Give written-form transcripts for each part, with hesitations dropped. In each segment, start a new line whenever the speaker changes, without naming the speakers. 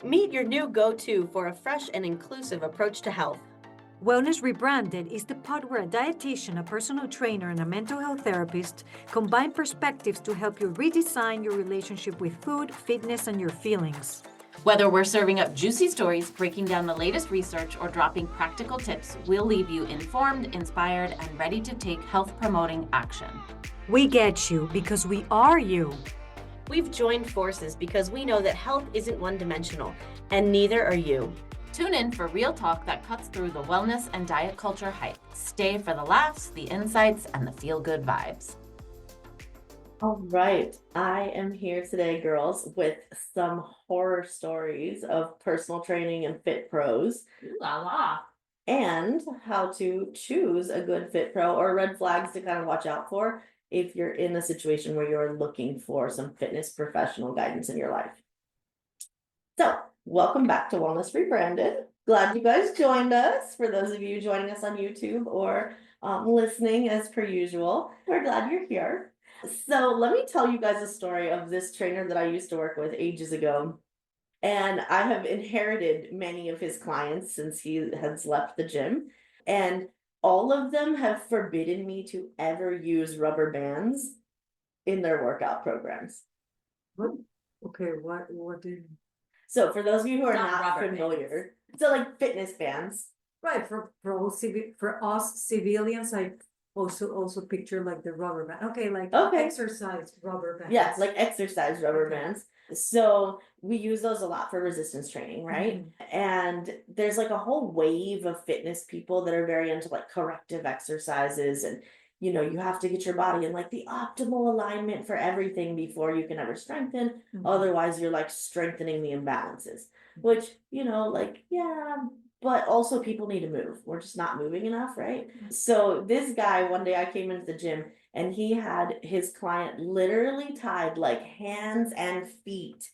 Meet your new go-to for a fresh and inclusive approach to health.
Wellness Rebranded is the pod where a dietitian, a personal trainer, and a mental health therapist combine perspectives to help you redesign your relationship with food, fitness, and your feelings.
Whether we're serving up juicy stories, breaking down the latest research, or dropping practical tips, we'll leave you informed, inspired, and ready to take health-promoting action.
We get you because we are you.
We've joined forces because we know that health isn't one-dimensional, and neither are you.
Tune in for real talk that cuts through the wellness and diet culture hype. Stay for the laughs, the insights, and the feel-good vibes.
All right, I am here today, girls, with some horror stories of personal training and fit pros.
Ooh la la.
And how to choose a good fit pro or red flags to kind of watch out for if you're in a situation where you're looking for some fitness professional guidance in your life. So, welcome back to Wellness Rebranded. Glad you guys joined us. For those of you joining us on YouTube or listening as per usual, we're glad you're here. So let me tell you guys a story of this trainer that I used to work with ages ago. And I have inherited many of his clients since he has left the gym. And all of them have forbidden me to ever use rubber bands in their workout programs.
What? Okay, what did...
So for those of you who are
Not
not
rubber
familiar, so like fitness bands.
Right, for us civilians, I also picture like the rubber band. Okay, like
Okay.
exercise rubber bands.
Yes, like exercise rubber
Okay.
bands. So we use those a lot for resistance training, right? And there's like a whole wave of fitness people that are very into like corrective exercises, and you know, you have to get your body in like the optimal alignment for everything before you can ever strengthen. Otherwise, you're like strengthening the imbalances, which, you know, like, yeah, but also people need to move. We're just not moving enough, right? So this guy, one day I came into the gym and he had his client literally tied like hands and feet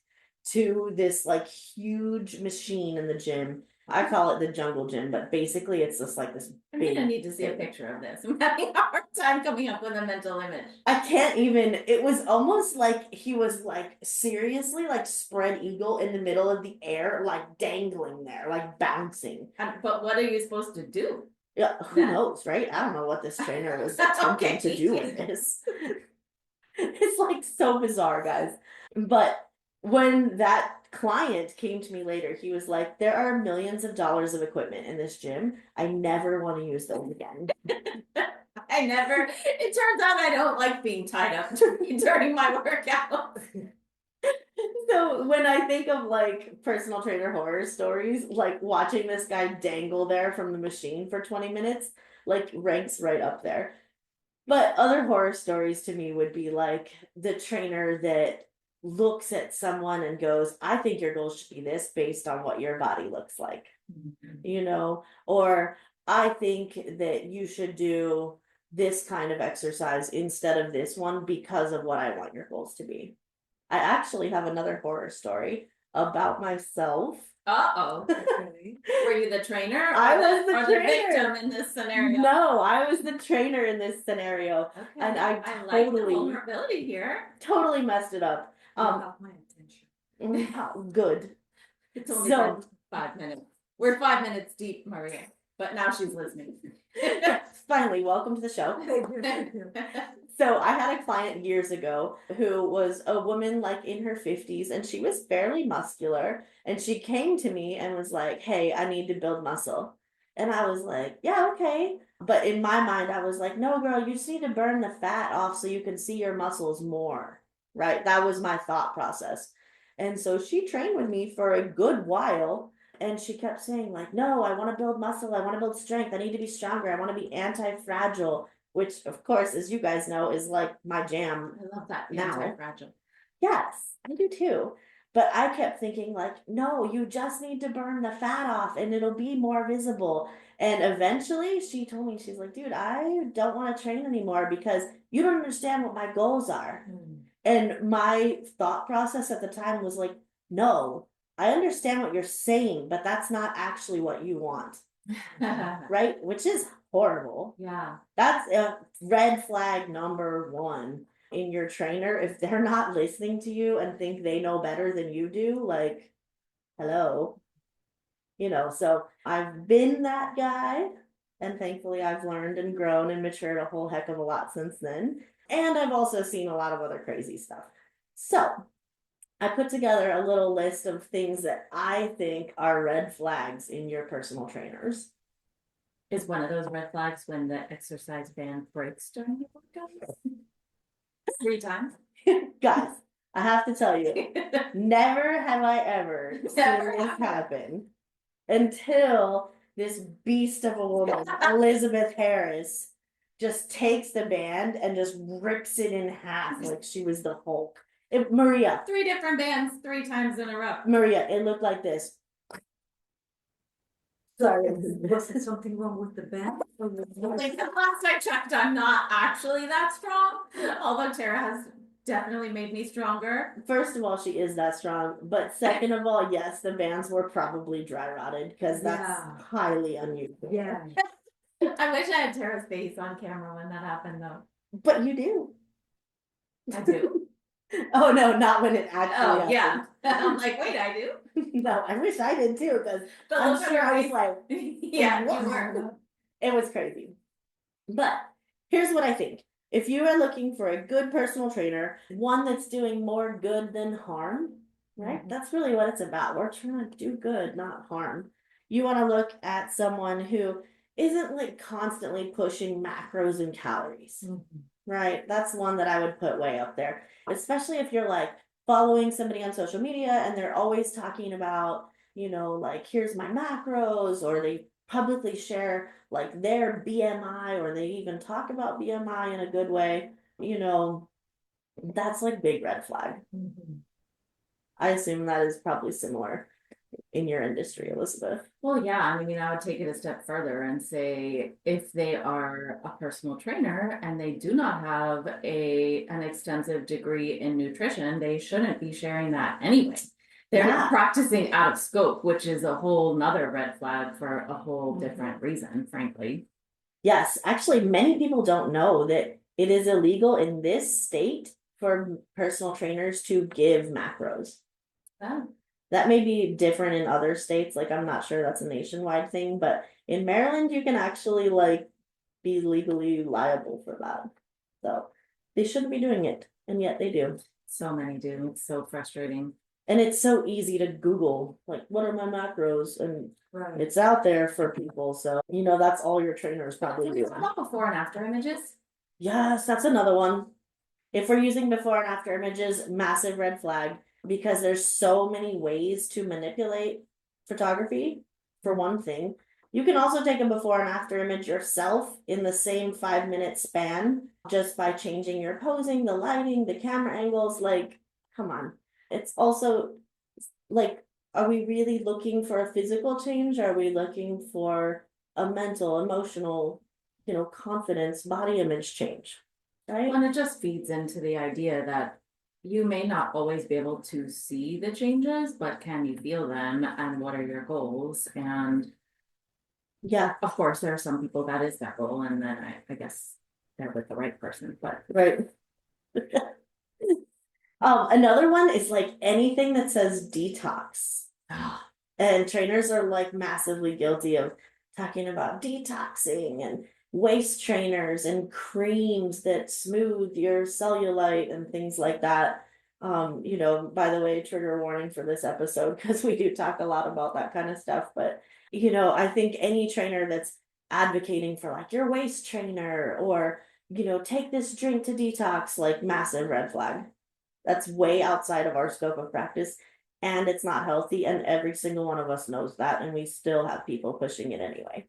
to this like huge machine in the gym. I call it the jungle gym, but basically it's just like this
I'm
big
gonna need to see a
thing.
picture of this. I'm having a hard time coming up with a mental image.
I can't even, it was almost like he was like seriously like spread eagle in the middle of the air, like dangling there, like bouncing.
But what are you supposed to do?
Yeah, who
Yeah.
knows, right? I don't know what this trainer was attempting to do with this. It's like so bizarre, guys. But when that client came to me later, he was like, there are millions of dollars of equipment in this gym. I never want to use them again.
It turns out I don't like being tied up during my workout.
So when I think of like personal trainer horror stories, like watching this guy dangle there from the machine for 20 minutes, like ranks right up there. But other horror stories to me would be like the trainer that looks at someone and goes, I think your goals should be this based on what your body looks like, you know, or I think that you should do this kind of exercise instead of this one because of what I want your goals to be. I actually have another horror story about myself.
Uh-oh. Were you the trainer or
I was the trainer.
victim in this scenario?
No, I was the trainer in this scenario.
Okay.
And I
like the
totally-
vulnerability here.
Totally messed it up.
Got my attention.
Good.
It's only
So-
been 5 minutes. We're 5 minutes deep, Maria, but now she's listening.
Finally, welcome to the show.
Thank you.
So I had a client years ago who was a woman like in her 50s, and she was fairly muscular, and she came to me and was like, hey, I need to build muscle. And I was like, yeah, okay. But in my mind, I was like, no, girl, you just need to burn the fat off so you can see your muscles more, right? That was my thought process. And so she trained with me for a good while, and she kept saying like, no, I want to build muscle. I want to build strength. I need to be stronger. I want to be anti-fragile, which of course, as you guys know, is like my jam.
I love that.
Now.
Anti-fragile.
Yes, I do too. But I kept thinking like, no, you just need to burn the fat off and it'll be more visible. And eventually she told me, she's like, dude, I don't want to train anymore because you don't understand what my goals are. And my thought process at the time was like, no, I understand what you're saying, but that's not actually what you want, right? Which is horrible.
Yeah.
That's a red flag number one in your trainer. If they're not listening to you and think they know better than you do, like, hello. So I've been that guy, and thankfully I've learned and grown and matured a whole heck of a lot since then. And I've also seen a lot of other crazy stuff. So I put together a little list of things that I think are red flags in your personal trainers.
Is one of those red flags when the exercise band breaks during the workout? 3 times?
Guys, I have to tell you, never have I ever seen this happen until this beast of a woman, Elizabeth Harris, just takes the band and just rips it in half like she was the Hulk. Maria,
3 different bands, 3 times in a row.
Maria, it looked like this. Sorry.
Was there something wrong with the band?
Like the last I checked, I'm not actually that strong. Although Tara has definitely made me stronger.
First of all, she is that strong, but second of all, yes, the bands were probably dry rotted because that's highly unusual.
Yeah.
I wish I had Tara's face on camera when that happened, though.
But you do.
I do.
Oh no, not when it actually
Oh yeah.
happened.
I'm like, wait, I do.
No, I wish I did too, because
But
I'm
look at
sure
her
I was
face.
like,
Yeah,
what?
you were.
It was crazy. But here's what I think. If you are looking for a good personal trainer, one that's doing more good than harm, right? That's really what it's about. We're trying to do good, not harm. You want to look at someone who isn't like constantly pushing macros and calories, right? That's one that I would put way up there, especially if you're like following somebody on social media and they're always talking about, like, here's my macros, or they publicly share like their BMI, or they even talk about BMI in a good way, that's like big red flag. I assume that is probably similar in your industry, Elizabeth.
Well, yeah, I mean, I would take it a step further and say if they are a personal trainer and they do not have an extensive degree in nutrition, they shouldn't be sharing that anyway. They're practicing out of scope, which is a whole nother red flag for a whole different reason, frankly.
Yes, actually, many people don't know that it is illegal in this state for personal trainers to give macros.
Oh.
That may be different in other states. Like, I'm not sure that's a nationwide thing, but in Maryland, you can actually like be legally liable for that. So they shouldn't be doing it, and yet they do.
So many do. It's so frustrating.
And it's so easy to Google, like, what are my macros? And it's out there for people. So, that's all your trainers probably do.
Not before and after images.
Yes, that's another one. If we're using before and after images, massive red flag, because there's so many ways to manipulate photography, for one thing. You can also take a before and after image yourself in the same 5-minute span, just by changing your posing, the lighting, the camera angles. Like, come on. It's also like, are we really looking for a physical change? Are we looking for a mental, emotional, confidence, body image change? Right?
And it just feeds into the idea that you may not always be able to see the changes, but can you feel them, and what are your goals? And
yeah,
of course, there are some people that is their goal, and then I guess they're with the right person, but
right. Another one is like anything that says detox. And trainers are like massively guilty of talking about detoxing and waist trainers and creams that smooth your cellulite and things like that. By the way, trigger warning for this episode, because we do talk a lot about that kind of stuff. But, I think any trainer that's advocating for like your waist trainer, or, take this drink to detox, like, massive red flag. That's way outside of our scope of practice, and it's not healthy, and every single one of us knows that, and we still have people pushing it anyway.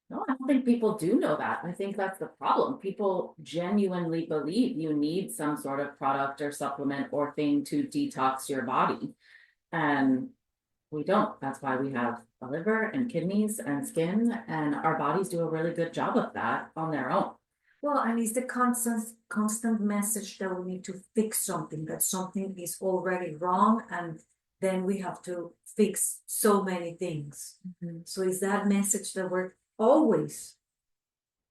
no, I don't think people do know that. I think that's the problem. People genuinely believe you need some sort of product or supplement or thing to detox your body. And we don't. That's why we have a liver and kidneys and skin, and our bodies do a really good job of that on their own.
Well, and it's the constant message that we need to fix something, that something is already wrong, and then we have to fix so many things. So it's that message that we're always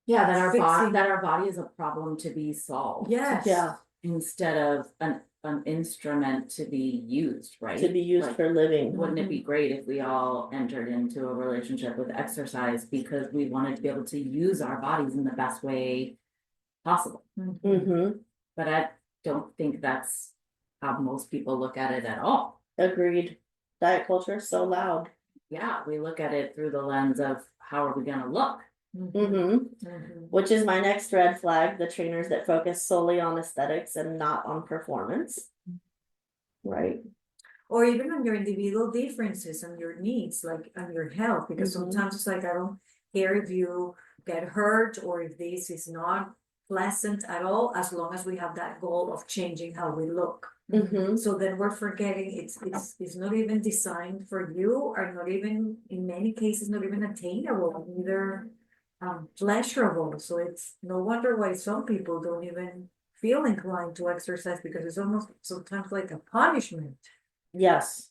that our
fixing.
body is a problem to be solved.
Yes.
Yeah.
Instead of an instrument to be used, right?
To be used
Like,
for living.
wouldn't it be great if we all entered into a relationship with exercise because we wanted to be able to use our bodies in the best way possible?
Mm-hmm.
But I don't think that's how most people look at it at all.
Agreed. Diet culture is so loud.
Yeah, we look at it through the lens of how are we gonna look?
Mm-hmm. Which is my next red flag, the trainers that focus solely on aesthetics and not on performance. Right.
Or even on your individual differences and your needs, like on your health, because
Mhm.
sometimes it's like, I don't care if you get hurt or if this is not pleasant at all, as long as we have that goal of changing how we look.
Mm-hmm.
So then we're forgetting it's not even designed for you, or not even, in many cases, not even attainable, neither pleasurable. So it's no wonder why some people don't even feel inclined to exercise, because it's almost sometimes like a punishment.
Yes.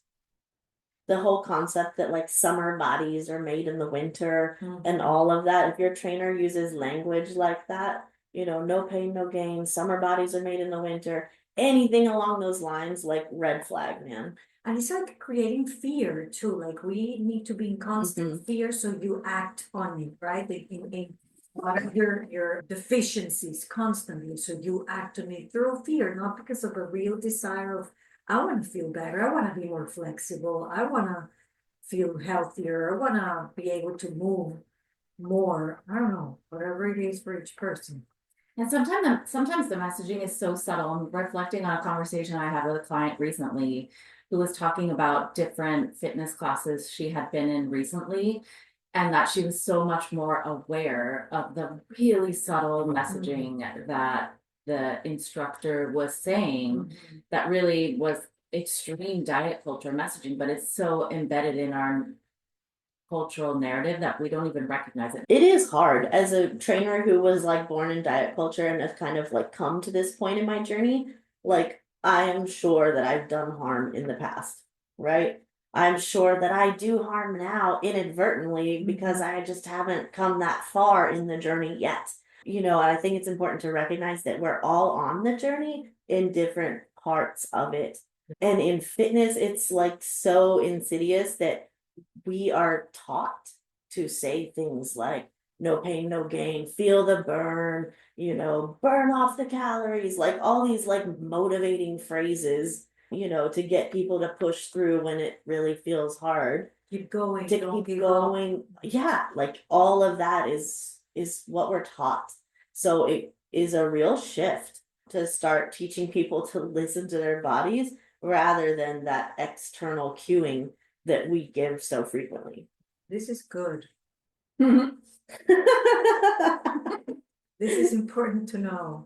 The whole concept that like summer bodies are made in the winter and all of that. If your trainer uses language like that, you know, no pain, no gain, summer bodies are made in the winter, anything along those lines, like red flag, man.
And it's like creating fear too. Like we need to be in constant fear, so you act on it, right? Like in what are your deficiencies constantly, so you act on it through fear, not because of a real desire of, I want to feel better, I want to be more flexible, I want to feel healthier, I want to be able to move more. I don't know, whatever it is for each person.
And sometimes the messaging is so subtle. I'm reflecting on a conversation I had with a client recently who was talking about different fitness classes she had been in recently, and that she was so much more aware of the really subtle messaging that the instructor was saying that really was extreme diet culture messaging, but it's so embedded in our cultural narrative that we don't even recognize it.
It is hard as a trainer who was like born in diet culture and have kind of like come to this point in my journey. Like, I am sure that I've done harm in the past, right? I'm sure that I do harm now inadvertently because I just haven't come that far in the journey yet. You know, and I think it's important to recognize that we're all on the journey in different parts of it. And in fitness, it's like so insidious that we are taught to say things like no pain, no gain, feel the burn, you know, burn off the calories, like all these like motivating phrases, you know, to get people to push through when it really feels hard.
Keep going,
To
don't
keep
give up.
going. Yeah, like all of that is what we're taught. So it is a real shift to start teaching people to listen to their bodies rather than that external cueing that we give so frequently.
This is good.
Mhm.
This is important to know.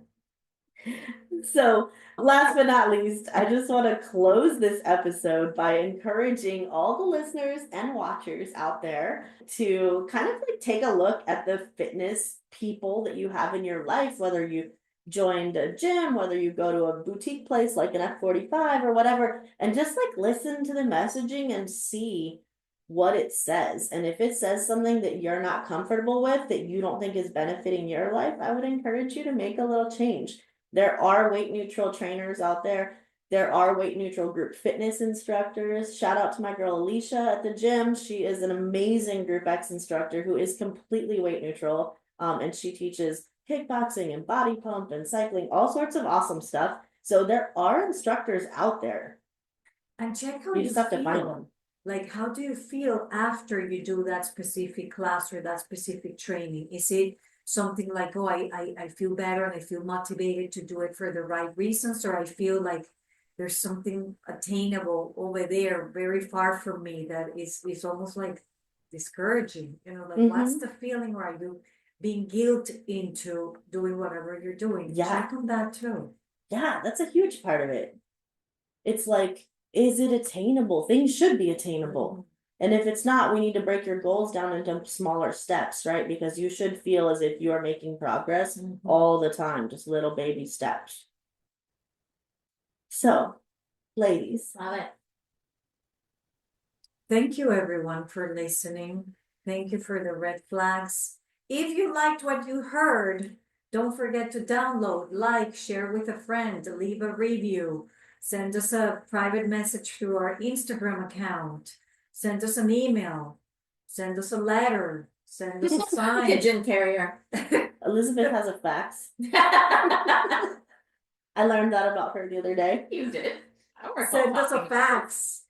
So, last but not least, I just want to close this episode by encouraging all the listeners and watchers out there to kind of like take a look at the fitness people that you have in your life, whether you joined a gym, whether you go to a boutique place like an F45 or whatever, and just like listen to the messaging and see what it says. And if it says something that you're not comfortable with, that you don't think is benefiting your life, I would encourage you to make a little change. There are weight neutral trainers out there. There are weight neutral group fitness instructors. Shout out to my girl Alicia at the gym. She is an amazing group X instructor who is completely weight neutral. And she teaches kickboxing and body pump and cycling, all sorts of awesome stuff. So there are instructors out there.
And check how
You just have to find them.
Like, how do you feel after you do that specific class or that specific training? Is it something like, oh, I feel better and I feel motivated to do it for the right reasons, or I feel like there's something attainable over there very far from me that is almost like discouraging, you know, like what's the feeling? Or are you being guilted into doing whatever you're doing?
Yeah.
Check on that too.
Yeah, that's a huge part of it. It's like, is it attainable? Things should be attainable. And if it's not, we need to break your goals down into smaller steps, right? Because you should feel as if you are making progress all the time, just little baby steps. So, ladies,
Love it.
Thank you everyone for listening. Thank you for the red flags. If you liked what you heard, don't forget to download, like, share with a friend, leave a review. Send us a private message through our Instagram account. Send us an email. Send us a letter. Send us a sign.
Pigeon carrier.
Elizabeth has a fax. I learned that about her the other day.
You did. I don't recall
Send us a
talking.
fax.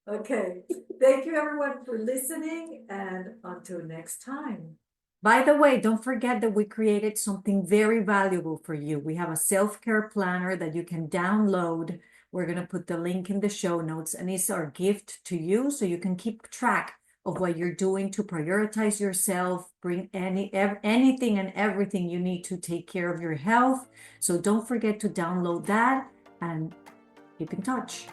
Okay. Thank you everyone for listening, and until next time. By the way, don't forget that we created something very valuable for you. We have a self-care planner that you can download. We're going to put the link in the show notes, and it's our gift to you so you can keep track of what you're doing to prioritize yourself, bring anything and everything you need to take care of your health. So don't forget to download that and keep in touch.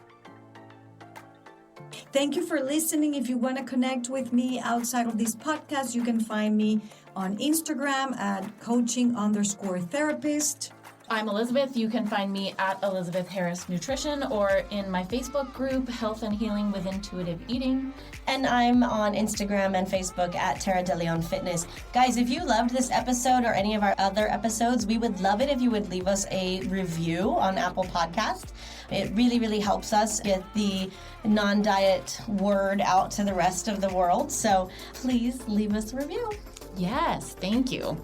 Thank you for listening. If you want to connect with me outside of this podcast, you can find me on Instagram at coaching_therapist.
I'm Elizabeth. You can find me at Elizabeth Harris Nutrition or in my Facebook group, Health and Healing with Intuitive Eating.
And I'm on Instagram and Facebook at Tara De Leon Fitness. Guys, if you loved this episode or any of our other episodes, we would love it if you would leave us a review on Apple Podcast. It really, really helps us get the non-diet word out to the rest of the world. So please leave us a review.
Yes, thank you.